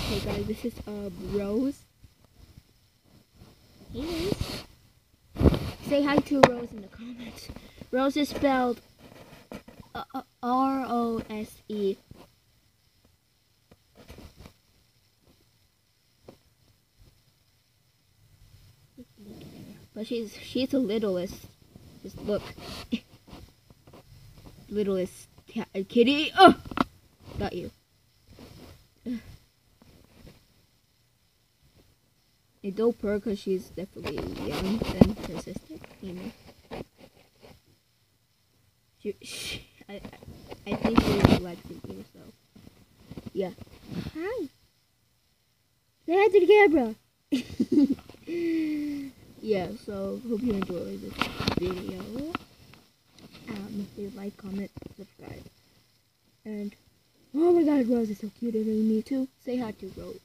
Hey guys, this is Rose. Hey Rose. Say hi to Rose in the comments. Rose is spelled R-O-S-E. But she's the littlest. Just look. Littlest kitty. Oh! Got you. It don't purr because she's definitely young than her sister, you know. I think she relaxes you, so yeah. Hi. Say hi to the camera. Yeah, so hope you enjoy this video. Please like, comment, subscribe, and oh my God, Rose is so cute. And me too. Say hi to Rose.